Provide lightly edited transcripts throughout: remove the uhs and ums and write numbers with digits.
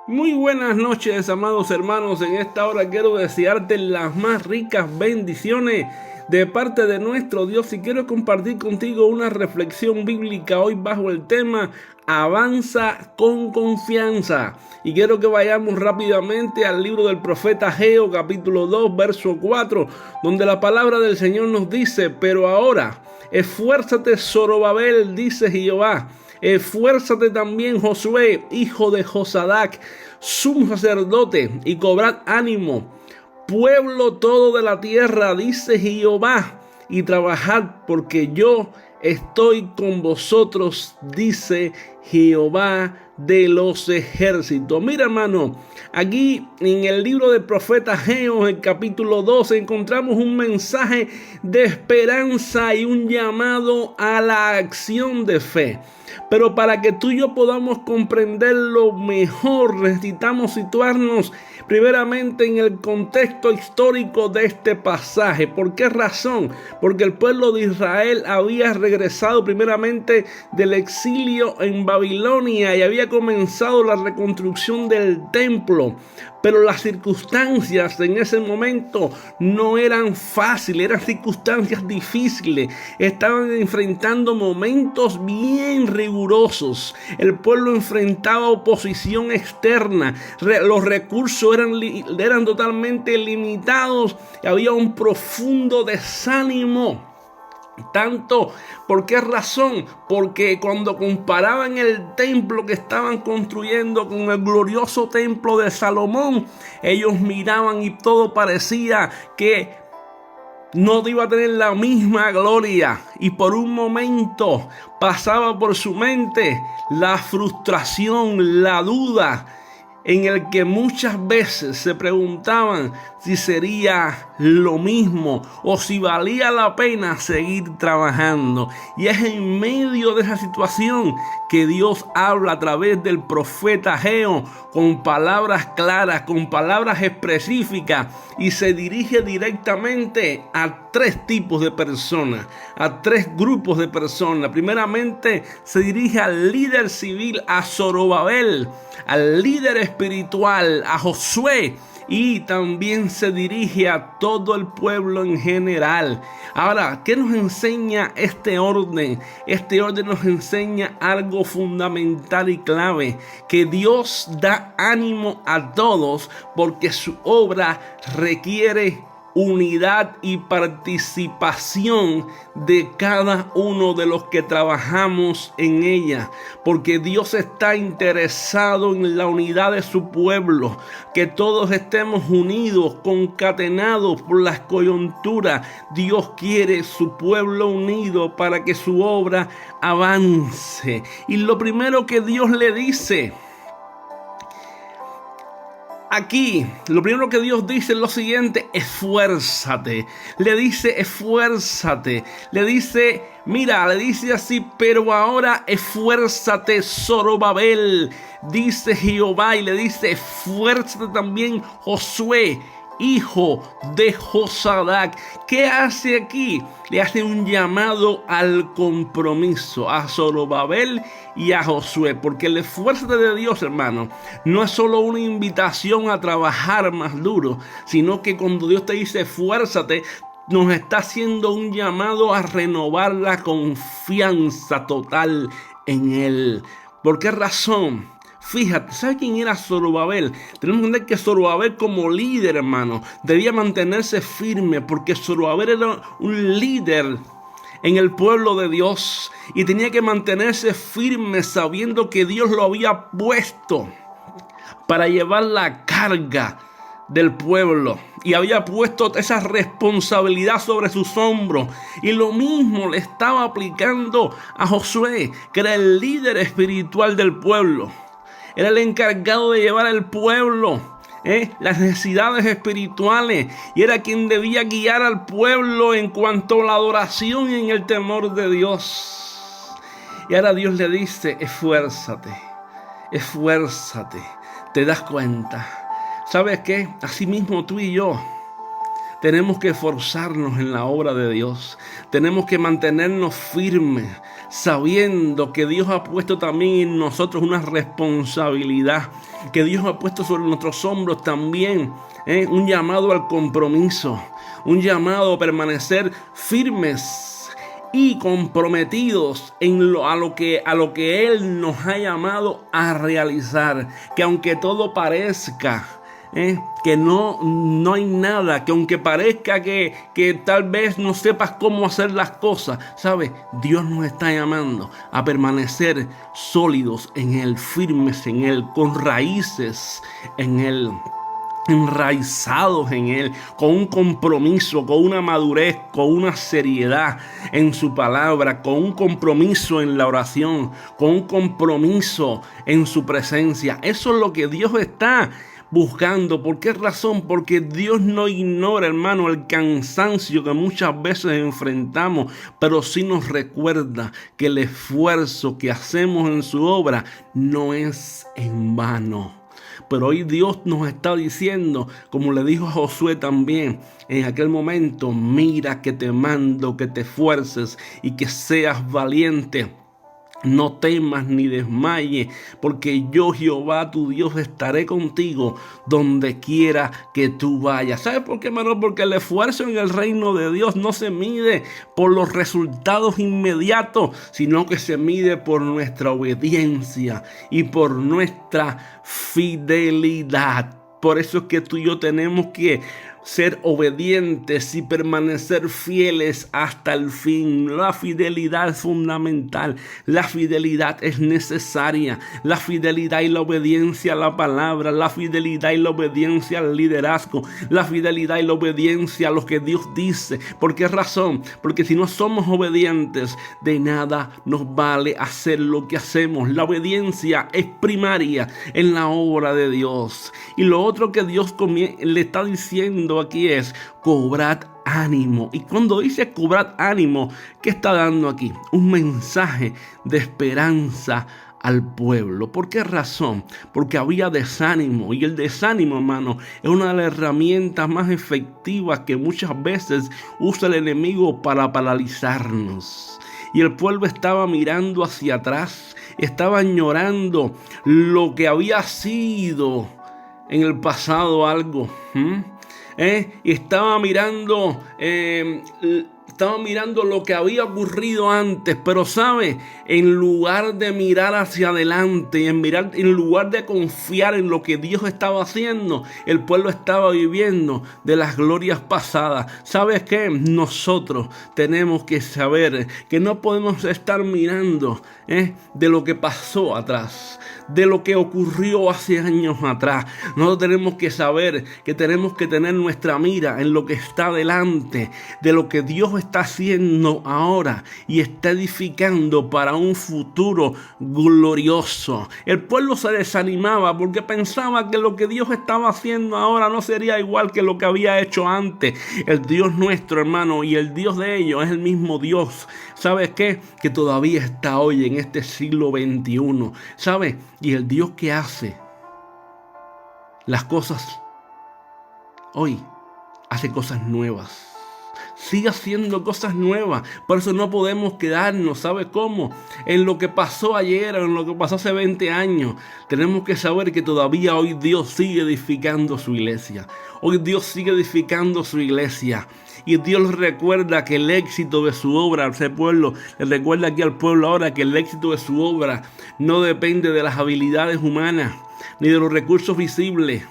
Muy buenas noches, amados hermanos. En esta hora quiero desearte las más ricas bendiciones de parte de nuestro Dios y quiero compartir contigo una reflexión bíblica hoy bajo el tema Avanza con confianza. Y quiero que vayamos rápidamente al libro del profeta Ageo, capítulo 2, verso 4, donde la palabra del Señor nos dice: pero ahora, esfuérzate, Zorobabel, dice Jehová. Esfuérzate también, Josué, hijo de Josadac, sumo sacerdote, y cobrad ánimo, pueblo todo de la tierra, dice Jehová, y trabajad, porque yo estoy con vosotros, dice Jehová de los ejércitos. Mira, hermano, aquí en el libro del profeta Ageo, en el capítulo 12, encontramos un mensaje de esperanza y un llamado a la acción de fe. Pero para que tú y yo podamos comprenderlo mejor, necesitamos situarnos primeramente en el contexto histórico de este pasaje. ¿Por qué razón? Porque el pueblo de Israel había regresado primeramente del exilio en Babilonia y había comenzado la reconstrucción del templo. Pero las circunstancias en ese momento no eran fáciles, eran circunstancias difíciles. Estaban enfrentando momentos bien rigurosos. El pueblo enfrentaba oposición externa. Los recursos eran totalmente limitados. Había un profundo desánimo. Tanto, ¿por qué razón? Porque cuando comparaban el templo que estaban construyendo con el glorioso templo de Salomón, ellos miraban y todo parecía que no iba a tener la misma gloria. Y por un momento pasaba por su mente la frustración, la duda, en el que muchas veces se preguntaban si sería lo mismo o si valía la pena seguir trabajando. Y es en medio de esa situación que Dios habla a través del profeta Ageo con palabras claras, con palabras específicas, y se dirige directamente a tres tipos de personas, a tres grupos de personas. Primeramente se dirige al líder civil, a Zorobabel, al líder espiritual, a Josué, y también se dirige a todo el pueblo en general. Ahora, ¿qué nos enseña este orden? Este orden nos enseña algo fundamental y clave: que Dios da ánimo a todos porque su obra requiere unidad y participación de cada uno de los que trabajamos en ella, porque Dios está interesado en la unidad de su pueblo, que todos estemos unidos, concatenados por las coyunturas. Dios quiere su pueblo unido para que su obra avance. Y lo primero que Dios le dice aquí, lo primero que Dios dice es lo siguiente: esfuérzate. Le dice esfuérzate. Le dice, mira, le dice así: pero ahora esfuérzate, Zorobabel, dice Jehová. Y le dice: esfuérzate también, Josué, hijo de Josadac. ¿Qué hace aquí? Le hace un llamado al compromiso a Zorobabel y a Josué, porque el esfuerzo de Dios, hermano, no es solo una invitación a trabajar más duro, sino que cuando Dios te dice esfuérzate, nos está haciendo un llamado a renovar la confianza total en Él. ¿Por qué razón? Fíjate, ¿sabe quién era Zorobabel? Tenemos que entender que Zorobabel, como líder, hermano, debía mantenerse firme, porque Zorobabel era un líder en el pueblo de Dios y tenía que mantenerse firme sabiendo que Dios lo había puesto para llevar la carga del pueblo y había puesto esa responsabilidad sobre sus hombros. Y lo mismo le estaba aplicando a Josué, que era el líder espiritual del pueblo. Era el encargado de llevar al pueblo las necesidades espirituales, y era quien debía guiar al pueblo en cuanto a la adoración y en el temor de Dios. Y ahora Dios le dice: esfuérzate, esfuérzate. ¿Te das cuenta? ¿Sabes qué? Asimismo tú y yo tenemos que esforzarnos en la obra de Dios. Tenemos que mantenernos firmes. sabiendo que Dios ha puesto también en nosotros una responsabilidad, que Dios ha puesto sobre nuestros hombros también un llamado al compromiso, un llamado a permanecer firmes y comprometidos a lo que Él nos ha llamado a realizar. Que aunque todo parezca que no hay nada, que aunque parezca que tal vez no sepas cómo hacer las cosas, ¿sabes? Dios nos está llamando a permanecer sólidos en Él, firmes en Él, con raíces en Él, enraizados en Él, con un compromiso, con una madurez, con una seriedad en su palabra, con un compromiso en la oración, con un compromiso en su presencia. Eso es lo que Dios está buscando. ¿Por qué razón? Porque Dios no ignora, hermano, el cansancio que muchas veces enfrentamos, pero sí nos recuerda que el esfuerzo que hacemos en su obra no es en vano. Pero hoy Dios nos está diciendo, como le dijo a Josué también en aquel momento: mira que te mando que te esfuerces y que seas valiente. No temas ni desmayes, porque yo, Jehová tu Dios, estaré contigo donde quiera que tú vayas. ¿Sabes por qué, hermano? Porque el esfuerzo en el reino de Dios no se mide por los resultados inmediatos, sino que se mide por nuestra obediencia y por nuestra fidelidad. Por eso es que tú y yo tenemos que ser obedientes y permanecer fieles hasta el fin. La fidelidad es fundamental. La fidelidad es necesaria. La fidelidad y la obediencia a la palabra. La fidelidad y la obediencia al liderazgo. La fidelidad y la obediencia a lo que Dios dice. ¿Por qué razón? Porque si no somos obedientes, de nada nos vale hacer lo que hacemos. La obediencia es primaria en la obra de Dios. Y lo otro que Dios le está diciendo aquí es: cobrad ánimo. Y cuando dice cobrad ánimo, ¿qué está dando aquí? Un mensaje de esperanza al pueblo. ¿Por qué razón? Porque había desánimo, y el desánimo, hermano, es una de las herramientas más efectivas que muchas veces usa el enemigo para paralizarnos. Y el pueblo estaba mirando hacia atrás, estaba añorando lo que había sido en el pasado algo. Estaba mirando lo que había ocurrido antes, pero ¿sabe? En lugar de mirar hacia adelante, en lugar de confiar en lo que Dios estaba haciendo, el pueblo estaba viviendo de las glorias pasadas. ¿Sabes qué? Nosotros tenemos que saber que no podemos estar mirando de lo que pasó atrás, de lo que ocurrió hace años atrás. Nosotros tenemos que saber que tenemos que tener nuestra mira en lo que está delante, de lo que Dios está haciendo ahora y está edificando para un futuro glorioso. El pueblo se desanimaba porque pensaba que lo que Dios estaba haciendo ahora no sería igual que lo que había hecho antes. El Dios nuestro, hermano, y el Dios de ellos es el mismo Dios. ¿Sabes qué? Que todavía está hoy en este siglo XXI. ¿Sabes? Y el Dios que hace las cosas hoy, hace cosas nuevas. Sigue haciendo cosas nuevas. Por eso no podemos quedarnos, ¿sabe cómo? En lo que pasó ayer o en lo que pasó hace 20 años. Tenemos que saber que todavía hoy Dios sigue edificando su iglesia. Hoy Dios sigue edificando su iglesia. Y Dios les recuerda que el éxito de su obra, ese pueblo, le recuerda aquí al pueblo ahora que el éxito de su obra no depende de las habilidades humanas, ni de los recursos visibles,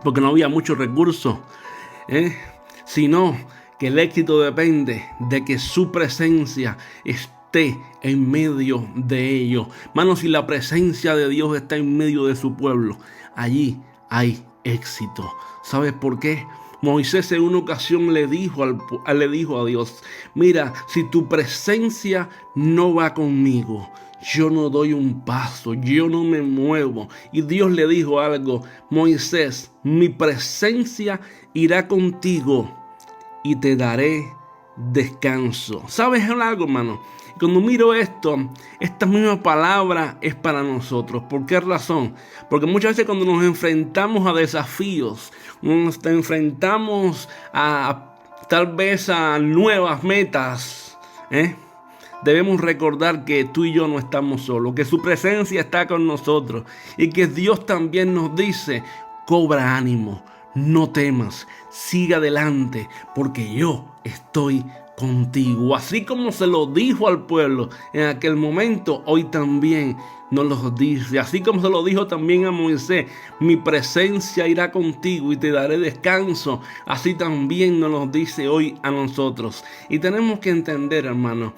porque no había muchos recursos, sino que el éxito depende de que su presencia esté en medio de ellos. Hermanos, si la presencia de Dios está en medio de su pueblo, allí hay éxito. ¿Sabes por qué? Moisés en una ocasión le dijo a Dios: mira, si tu presencia no va conmigo, yo no doy un paso, yo no me muevo. Y Dios le dijo algo: Moisés, mi presencia irá contigo y te daré descanso. ¿Sabes algo, hermano? Cuando miro esto, esta misma palabra es para nosotros. ¿Por qué razón? Porque muchas veces cuando nos enfrentamos a desafíos, nos enfrentamos tal vez a nuevas metas, debemos recordar que tú y yo no estamos solos, que su presencia está con nosotros y que Dios también nos dice: cobra ánimo, no temas, sigue adelante, porque yo estoy contigo. Así como se lo dijo al pueblo en aquel momento, hoy también nos lo dice. Así como se lo dijo también a Moisés: mi presencia irá contigo y te daré descanso. Así también nos lo dice hoy a nosotros. Y tenemos que entender, hermano,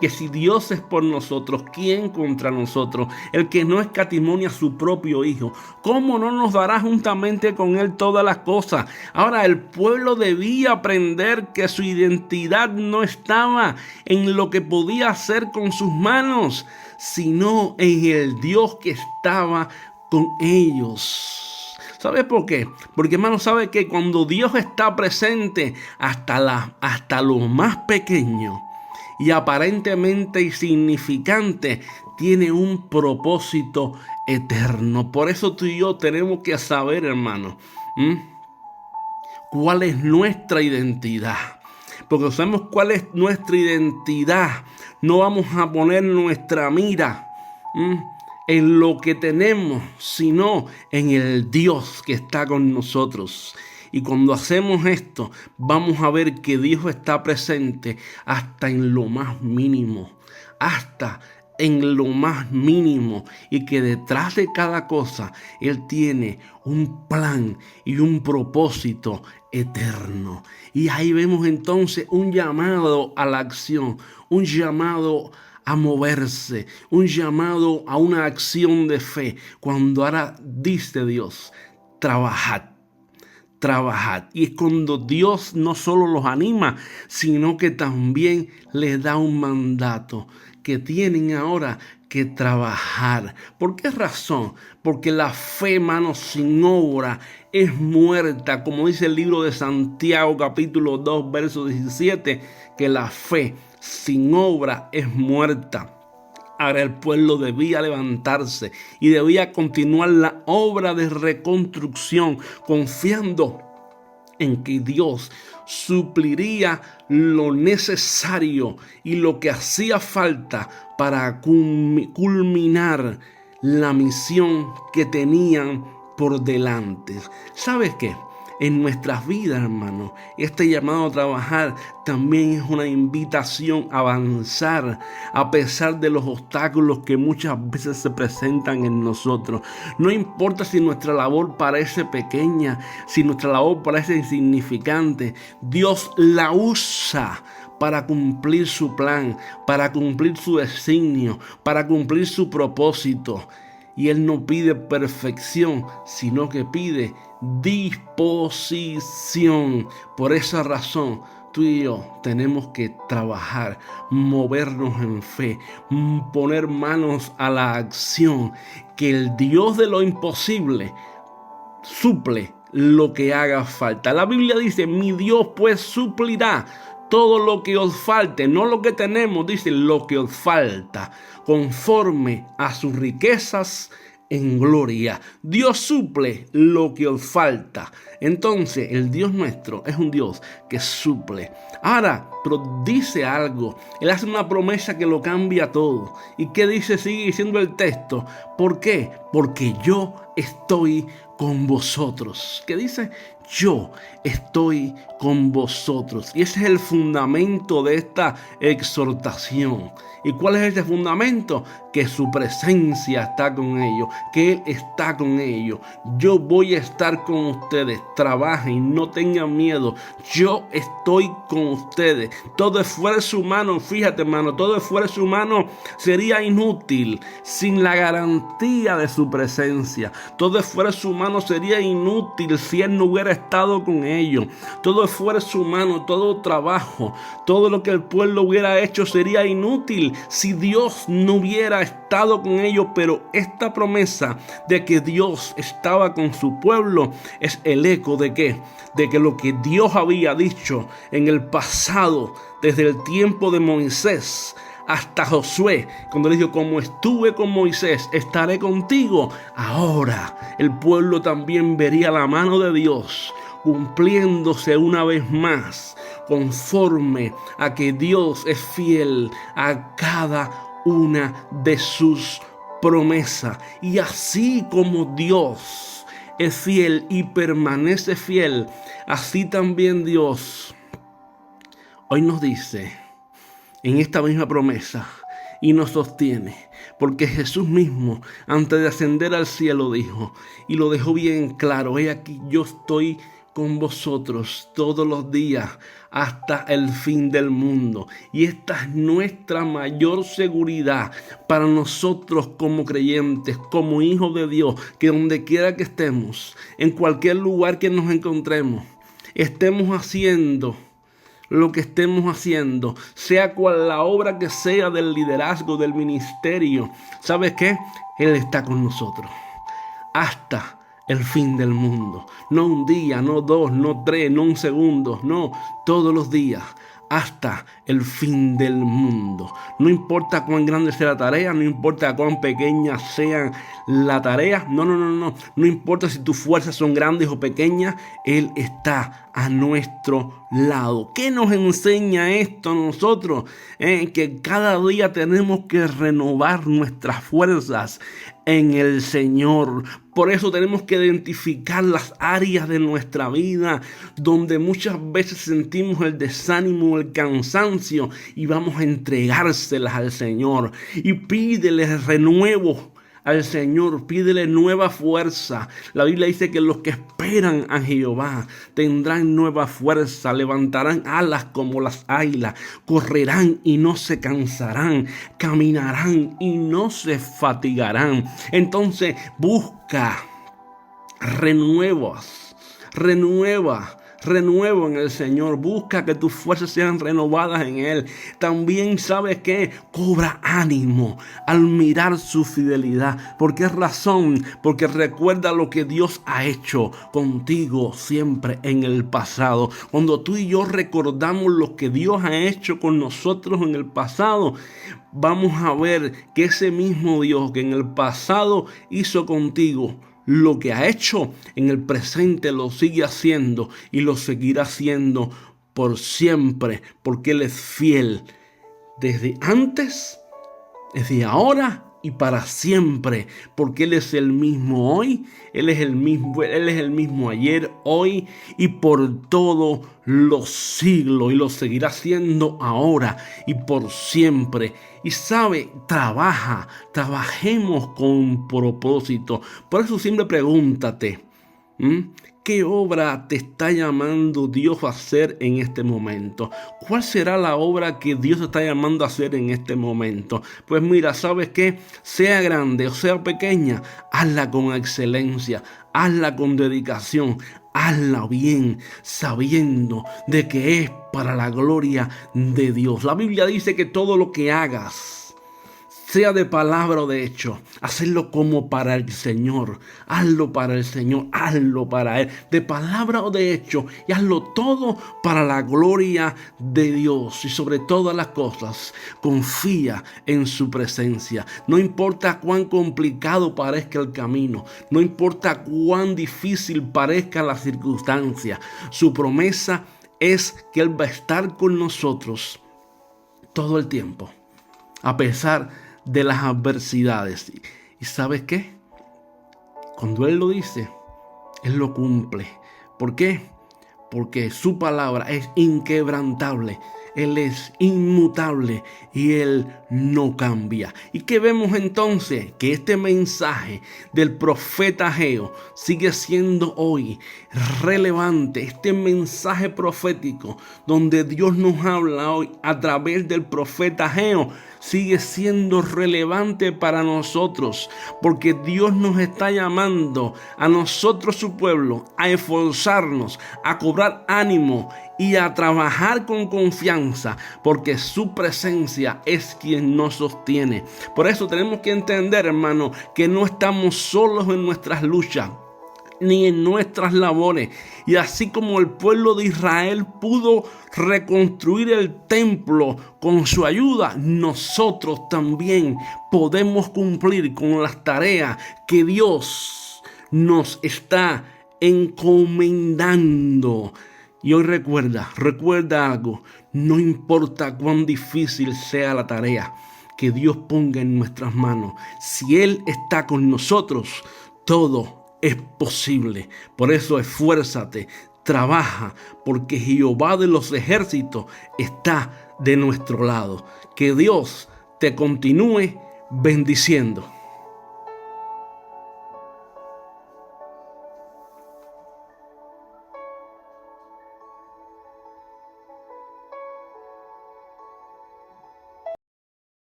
que si Dios es por nosotros, ¿quién contra nosotros? El que no escatimó a su propio Hijo, ¿cómo no nos dará juntamente con Él todas las cosas? Ahora, el pueblo debía aprender que su identidad no estaba en lo que podía hacer con sus manos, sino en el Dios que estaba con ellos. ¿Sabes por qué? Porque, hermano, sabe que cuando Dios está presente, hasta lo más pequeño y aparentemente insignificante tiene un propósito eterno. Por eso tú y yo tenemos que saber, hermano, cuál es nuestra identidad. Porque sabemos cuál es nuestra identidad, no vamos a poner nuestra mira en lo que tenemos, sino en el Dios que está con nosotros. Y cuando hacemos esto, vamos a ver que Dios está presente hasta en lo más mínimo, y que detrás de cada cosa Él tiene un plan y un propósito eterno. Y ahí vemos entonces un llamado a la acción, un llamado a moverse, un llamado a una acción de fe, cuando ahora dice Dios: trabajad. Y es cuando Dios no solo los anima, sino que también les da un mandato, que tienen ahora que trabajar. ¿Por qué razón? Porque la fe, hermano, sin obra es muerta. Como dice el libro de Santiago, capítulo 2, verso 17, que la fe sin obra es muerta. Ahora el pueblo debía levantarse y debía continuar la obra de reconstrucción, confiando en que Dios supliría lo necesario y lo que hacía falta para culminar la misión que tenían por delante. ¿Sabes qué? En nuestras vidas, hermano, este llamado a trabajar también es una invitación a avanzar a pesar de los obstáculos que muchas veces se presentan en nosotros. No importa si nuestra labor parece pequeña, si nuestra labor parece insignificante, Dios la usa para cumplir su plan, para cumplir su designio, para cumplir su propósito. Y Él no pide perfección, sino que pide disposición. Por esa razón, tú y yo tenemos que trabajar, movernos en fe, poner manos a la acción, que el Dios de lo imposible suple lo que haga falta. La Biblia dice: mi Dios pues suplirá todo lo que os falte, no lo que tenemos, dice lo que os falta, conforme a sus riquezas en gloria. Dios suple lo que os falta. Entonces, el Dios nuestro es un Dios que suple. Ahora, pero dice algo. Él hace una promesa que lo cambia todo. ¿Y qué dice? Sigue diciendo el texto. ¿Por qué? Porque yo estoy con vosotros. ¿Qué dice? Yo estoy con vosotros. Y ese es el fundamento de esta exhortación. ¿Y cuál es ese fundamento? Que su presencia está con ellos, que Él está con ellos. Yo voy a estar con ustedes. Trabajen, no tengan miedo. Yo estoy con ustedes. Todo esfuerzo humano, fíjate, hermano, todo esfuerzo humano sería inútil sin la garantía de su presencia. Todo esfuerzo humano sería inútil si Él no hubiera estado con ellos. Todo esfuerzo humano, todo trabajo, todo lo que el pueblo hubiera hecho sería inútil si Dios no hubiera estado con ellos. Pero esta promesa de que Dios estaba con su pueblo es el eco de ¿qué? De que lo que Dios había dicho en el pasado, desde el tiempo de Moisés hasta Josué, cuando le dijo: como estuve con Moisés, estaré contigo. Ahora el pueblo también vería la mano de Dios cumpliéndose una vez más, conforme a que Dios es fiel a cada una de sus promesas. Y así como Dios es fiel y permanece fiel, así también Dios hoy nos dice en esta misma promesa y nos sostiene, porque Jesús mismo antes de ascender al cielo dijo, y lo dejó bien claro: he aquí, yo estoy con vosotros todos los días hasta el fin del mundo. Y esta es nuestra mayor seguridad para nosotros como creyentes, como hijos de Dios, que donde quiera que estemos, en cualquier lugar que nos encontremos, estemos haciendo lo que estemos haciendo, sea cual la obra que sea del liderazgo, del ministerio, ¿sabes qué? Él está con nosotros hasta el fin del mundo. No un día, no dos, no tres, no un segundo, no, todos los días hasta el fin del mundo. No importa cuán grande sea la tarea, no importa cuán pequeña sea la tarea, no importa si tus fuerzas son grandes o pequeñas, Él está a nuestro lado. ¿Qué nos enseña esto a nosotros? Que cada día tenemos que renovar nuestras fuerzas en el Señor. Por eso tenemos que identificar las áreas de nuestra vida donde muchas veces sentimos el desánimo, el cansancio, y vamos a entregárselas al Señor y pídele renuevo al Señor, pídele nueva fuerza. La Biblia dice que los que esperan a Jehová tendrán nueva fuerza, levantarán alas como las águilas, correrán y no se cansarán, caminarán y no se fatigarán. Entonces busca renuevo en el Señor. Busca que tus fuerzas sean renovadas en Él. También, ¿sabes qué? Cobra ánimo al mirar su fidelidad. ¿Por qué razón? Porque recuerda lo que Dios ha hecho contigo siempre en el pasado. Cuando tú y yo recordamos lo que Dios ha hecho con nosotros en el pasado, vamos a ver que ese mismo Dios que en el pasado hizo contigo, lo que ha hecho en el presente lo sigue haciendo y lo seguirá haciendo por siempre, porque Él es fiel desde antes, desde ahora y para siempre, porque Él es el mismo hoy, Él es el mismo ayer, hoy y por todos los siglos, y lo seguirá haciendo ahora y por siempre. Y trabajemos con propósito. Por eso siempre pregúntate, ¿qué obra te está llamando Dios a hacer en este momento? ¿Cuál será la obra que Dios te está llamando a hacer en este momento? Pues mira, ¿sabes qué? Sea grande o sea pequeña, hazla con excelencia, hazla con dedicación, hazla bien, sabiendo de que es para la gloria de Dios. La Biblia dice que todo lo que hagas, sea de palabra o de hecho, hacerlo como para el Señor. Hazlo para el Señor, hazlo para Él, de palabra o de hecho, y hazlo todo para la gloria de Dios. Y sobre todas las cosas, confía en su presencia. No importa cuán complicado parezca el camino, no importa cuán difícil parezca la circunstancia, su promesa es que Él va a estar con nosotros todo el tiempo, a pesar de las adversidades. ¿Y sabes qué? Cuando Él lo dice, Él lo cumple. ¿Por qué? Porque su palabra es inquebrantable. Él es inmutable y Él no cambia. ¿Y qué vemos entonces? Que este mensaje del profeta Ageo sigue siendo hoy relevante. Este mensaje profético donde Dios nos habla hoy a través del profeta Ageo sigue siendo relevante para nosotros, porque Dios nos está llamando a nosotros, su pueblo, a esforzarnos, a cobrar ánimo y a trabajar con confianza, porque su presencia es quien nos sostiene. Por eso tenemos que entender, hermano, que no estamos solos en nuestras luchas ni en nuestras labores. Y así como el pueblo de Israel pudo reconstruir el templo con su ayuda, nosotros también podemos cumplir con las tareas que Dios nos está encomendando. Y hoy recuerda algo, no importa cuán difícil sea la tarea que Dios ponga en nuestras manos, si Él está con nosotros, todo es posible. Por eso esfuérzate, trabaja, porque Jehová de los ejércitos está de nuestro lado. Que Dios te continúe bendiciendo.